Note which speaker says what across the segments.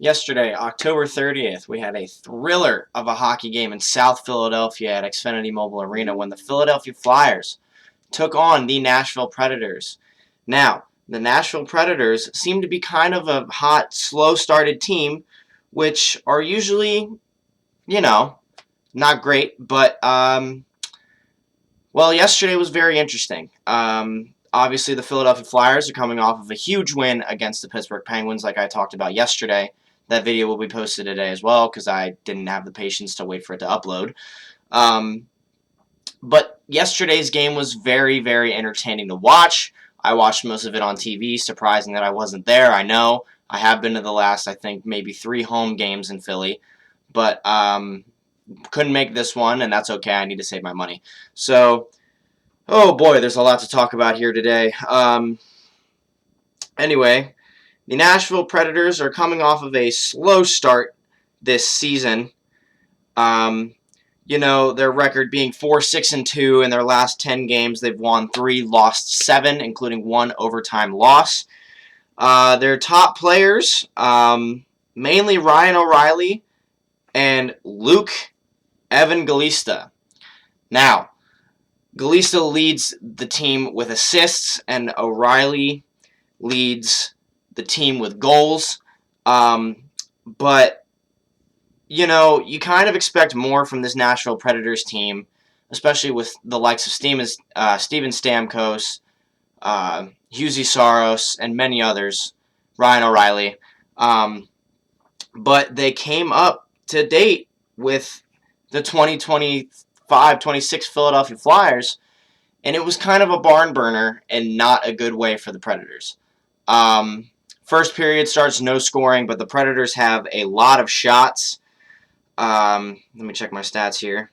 Speaker 1: Yesterday, October 30th, we had a thriller of a hockey game in South Philadelphia at Xfinity Mobile Arena when the Philadelphia Flyers took on the Nashville Predators. Now, the Nashville Predators seem to be kind of a hot, slow-started team, which are usually, you know, not great, but, well, yesterday was very interesting. Obviously, the Philadelphia Flyers are coming off of a huge win against the Pittsburgh Penguins, like I talked about yesterday. That video will be posted today as well because I didn't have the patience to wait for it to upload. But yesterday's game was very, very entertaining to watch. I watched most of it on TV. Surprising that I wasn't there, I know. I have been to the last, I think, maybe 3 home games in Philly. But couldn't make this one, and that's okay. I need to save my money. So, oh boy, there's a lot to talk about here today. Anyway, the Nashville Predators are coming off of a slow start this season. Their record being 4-6-2 in their last 10 games. They've won 3, lost 7, including 1 overtime loss. Their top players, mainly Ryan O'Reilly and Luke Evangelista. Now, Galista leads the team with assists, and O'Reilly leads the team with goals. But, you kind of expect more from this Nashville Predators team, especially with the likes of Steven Stamkos, Juuse Saros, and many others, Ryan O'Reilly. But they came up to date with the 2025-26 Philadelphia Flyers, and it was kind of a barn burner and not a good way for the Predators. First period starts no scoring, but the Predators have a lot of shots. Let me check my stats here.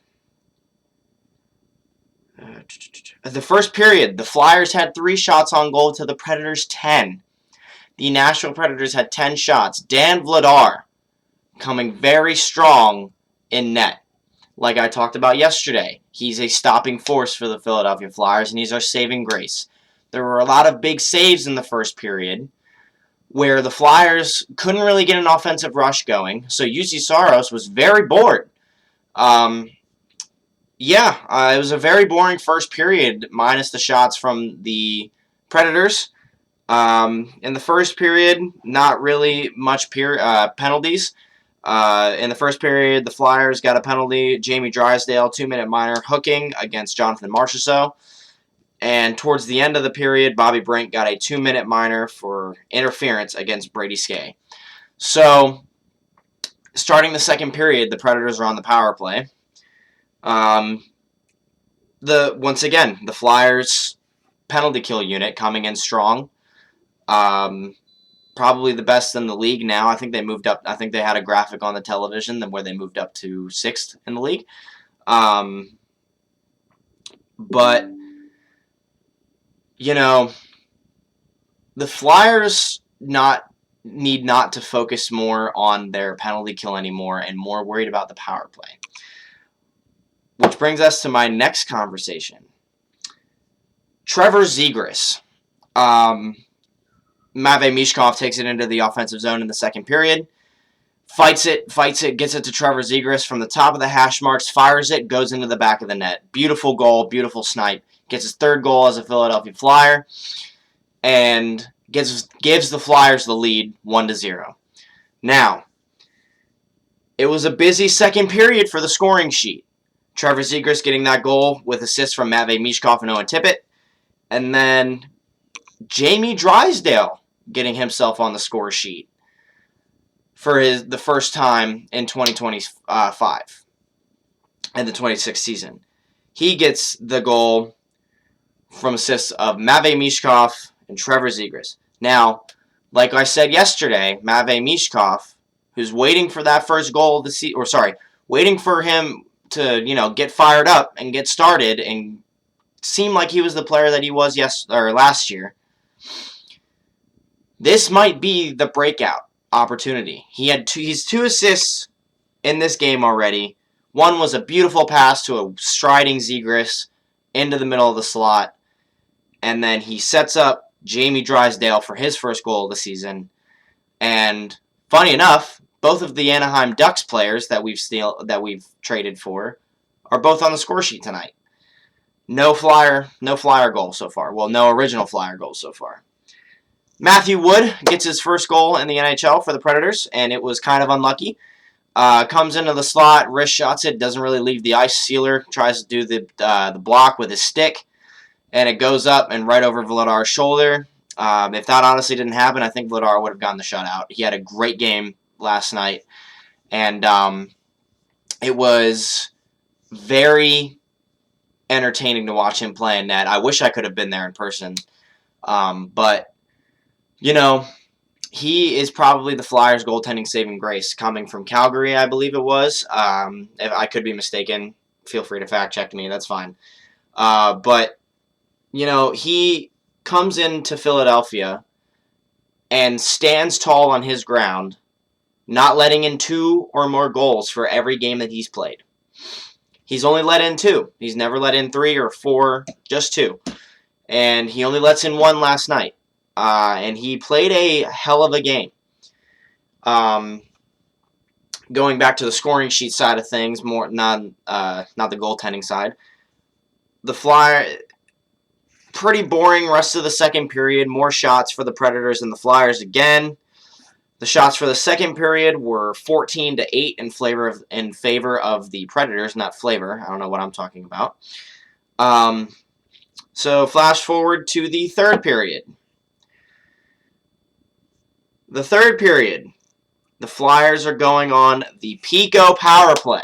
Speaker 1: The first period, the Flyers had 3 shots on goal to the Predators' 10. The Nashville Predators had 10 shots. Dan Vladar coming very strong in net. Like I talked about yesterday, he's a stopping force for the Philadelphia Flyers, and he's our saving grace. There were a lot of big saves in the first period where the Flyers couldn't really get an offensive rush going, so Juuse Saros was very bored. It was a very boring first period, minus the shots from the Predators. In the first period, not really much penalties. In the first period, the Flyers got a penalty. Jamie Drysdale, 2-minute minor, hooking against Jonathan Marchessault. And towards the end of the period, Bobby Brink got a 2-minute minor for interference against Brady Skjei. So, starting the second period, the Predators are on the power play. Once again, the Flyers penalty kill unit coming in strong. Probably the best in the league now. I think they moved up. I think they had a graphic on the television where they moved up to 6th in the league. But the Flyers need not to focus more on their penalty kill anymore and more worried about the power play. Which brings us to my next conversation. Trevor Zegras. Matvei Michkov takes it into the offensive zone in the second period. Fights it, gets it to Trevor Zegras from the top of the hash marks, fires it, goes into the back of the net. Beautiful goal, beautiful snipe. Gets his 3rd goal as a Philadelphia Flyer, and gives the Flyers the lead 1-0. Now, it was a busy second period for the scoring sheet. Trevor Zegras getting that goal with assists from Matvei Michkov and Owen Tippett, and then Jamie Drysdale getting himself on the score sheet for the first time in 2025 and the 26th season. He gets the goal from assists of Matvei Michkov and Trevor Zegras. Now, like I said yesterday, Matvei Michkov, who's waiting for that first goal of the season, waiting for him to, get fired up and get started and seem like he was the player that he was last year. This might be the breakout opportunity. He's 2 assists in this game already. One was a beautiful pass to a striding Zegras into the middle of the slot. And then he sets up Jamie Drysdale for his first goal of the season. And funny enough, both of the Anaheim Ducks players that we've traded for are both on the score sheet tonight. No Flyer goal so far. Well, no original Flyer goal so far. Matthew Wood gets his first goal in the NHL for the Predators, and it was kind of unlucky. Comes into the slot, wrist shots it, doesn't really leave the ice. Sealer tries to do the block with his stick, and it goes up and right over Vladar's shoulder. If that honestly didn't happen, I think Vladar would have gotten the shutout. He had a great game last night, and it was very entertaining to watch him play in net. I wish I could have been there in person, but you know, he is probably the Flyers' goaltending saving grace, coming from Calgary, I believe it was. If I could be mistaken, feel free to fact check me. That's fine. But he comes into Philadelphia and stands tall on his ground, not letting in 2 or more goals for every game that he's played. He's only let in 2. He's never let in 3 or 4, just 2. And he only lets in 1 last night. And he played a hell of a game. Going back to the scoring sheet side of things, more not the goaltending side. The Flyer, pretty boring rest of the second period. More shots for the Predators than the Flyers again. The shots for the second period were 14-8 in favor of the Predators, not flavor. I don't know what I'm talking about. So flash forward to the third period. The third period, the Flyers are going on the Pico power play.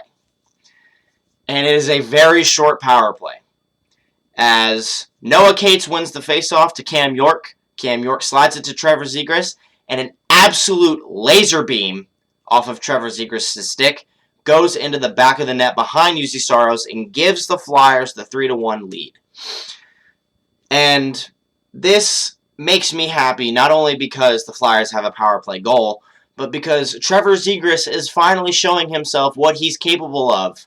Speaker 1: And it is a very short power play. As Noah Cates wins the faceoff to Cam York. Cam York slides it to Trevor Zegras. And an absolute laser beam off of Trevor Zegras' stick goes into the back of the net behind Juuse Saros and gives the Flyers the 3-1 lead. And this makes me happy, not only because the Flyers have a power play goal, but because Trevor Zegras is finally showing himself what he's capable of.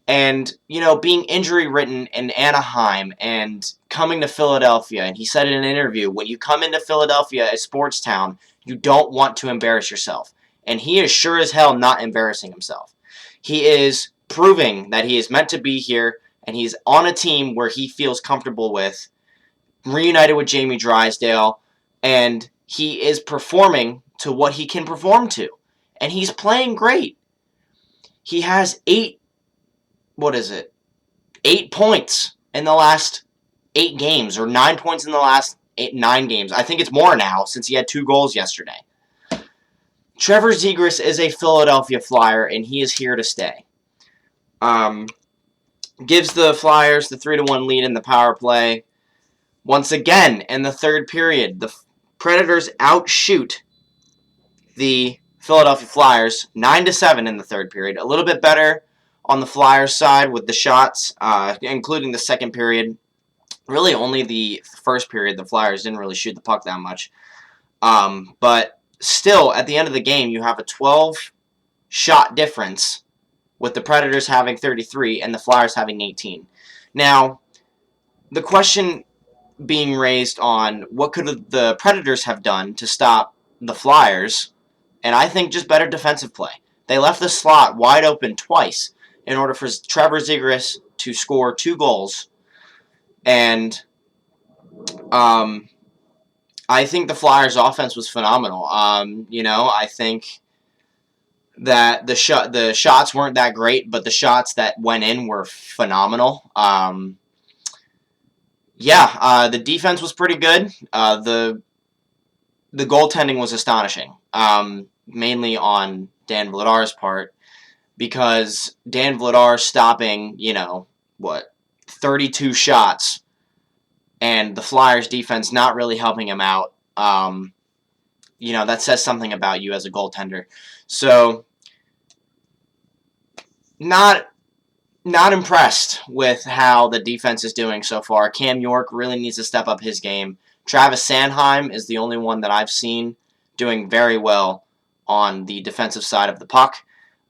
Speaker 1: And, being injury-ridden in Anaheim and coming to Philadelphia, and he said in an interview, when you come into Philadelphia, a sports town, you don't want to embarrass yourself. And he is sure as hell not embarrassing himself. He is proving that he is meant to be here, and he's on a team where he feels comfortable with, reunited with Jamie Drysdale, and he is performing to what he can perform to. And he's playing great. He has 8 points in the last 8 games, or 9 points in the last 9 games. I think it's more now, since he had 2 goals yesterday. Trevor Zegras is a Philadelphia Flyer, and he is here to stay. Gives the Flyers the 3-1 lead in the power play. Once again, in the third period, the Predators outshoot the Philadelphia Flyers 9-7 in the third period. A little bit better on the Flyers side with the shots, including the second period. Really only the first period, the Flyers didn't really shoot the puck that much. But still, at the end of the game, you have a 12-shot difference with the Predators having 33 and the Flyers having 18. Now, the question being raised on what could the Predators have done to stop the Flyers, and I think just better defensive play. They left the slot wide open twice in order for Trevor Zegras to score 2 goals, and I think the Flyers' offense was phenomenal. I think that the shots weren't that great, but the shots that went in were phenomenal. The defense was pretty good. The goaltending was astonishing, mainly on Dan Vladar's part, because Dan Vladar stopping, 32 shots, and the Flyers' defense not really helping him out. That says something about you as a goaltender. So, not impressed with how the defense is doing so far. Cam York really needs to step up his game. Travis Sanheim is the only one that I've seen doing very well on the defensive side of the puck.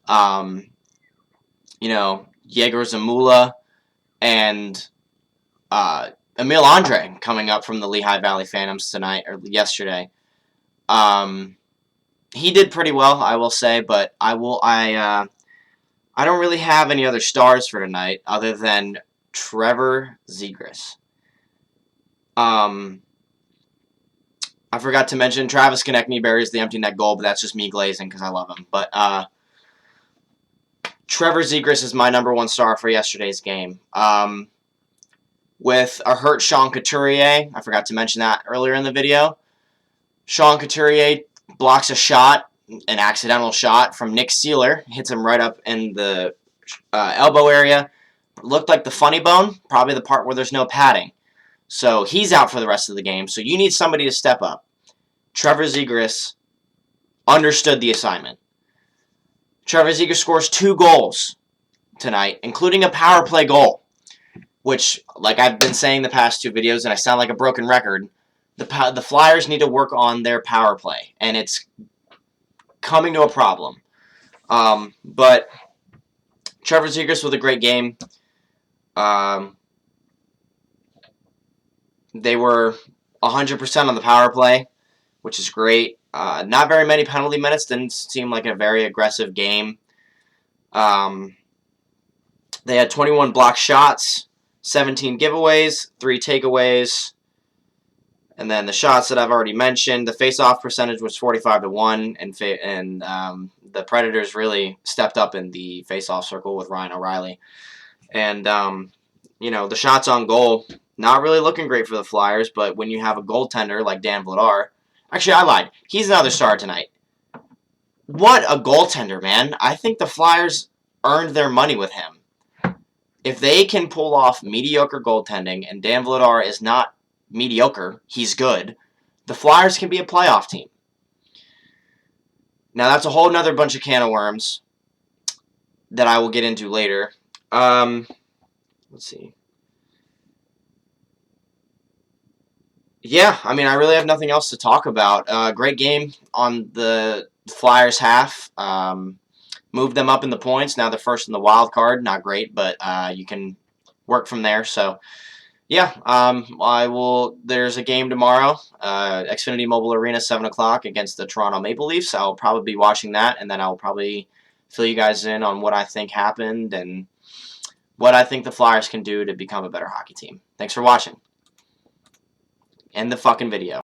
Speaker 1: Yegor Zamula and Emil Andre coming up from the Lehigh Valley Phantoms tonight or yesterday. he did pretty well, I will say, but I don't really have any other stars for tonight other than Trevor Zegras. I forgot to mention Travis Konechny buries the empty net goal, but that's just me glazing because I love him. But Trevor Zegras is my #1 star for yesterday's game. With a hurt Sean Couturier, I forgot to mention that earlier in the video. Sean Couturier blocks a shot, an accidental shot from Nick Seeler, hits him right up in the elbow area. Looked like the funny bone, probably the part where there's no padding. So he's out for the rest of the game, so you need somebody to step up. Trevor Zegras understood the assignment. Trevor Zegras scores 2 goals tonight, including a power play goal, which, like I've been saying the past 2 videos, and I sound like a broken record, the Flyers need to work on their power play, and it's coming to a problem. But Trevor Zegras with a great game. They were 100% on the power play, which is great. Not very many penalty minutes. Didn't seem like a very aggressive game. They had 21 blocked shots, 17 giveaways, 3 takeaways. And then the shots that I've already mentioned, the face-off percentage was 45-1, and the Predators really stepped up in the face-off circle with Ryan O'Reilly. And, the shots on goal, not really looking great for the Flyers, but when you have a goaltender like Dan Vladar, actually, I lied. He's another star tonight. What a goaltender, man. I think the Flyers earned their money with him. If they can pull off mediocre goaltending, and Dan Vladar is not mediocre, he's good, the Flyers can be a playoff team. Now, that's a whole nother bunch of can of worms that I will get into later. Let's see. Yeah, I mean, I really have nothing else to talk about. Great game on the Flyers half. Moved them up in the points. Now they're first in the wild card. Not great, but you can work from there. So, yeah, there's a game tomorrow, Xfinity Mobile Arena, 7 o'clock against the Toronto Maple Leafs. I'll probably be watching that, and then I'll probably fill you guys in on what I think happened and what I think the Flyers can do to become a better hockey team. Thanks for watching. End the fucking video.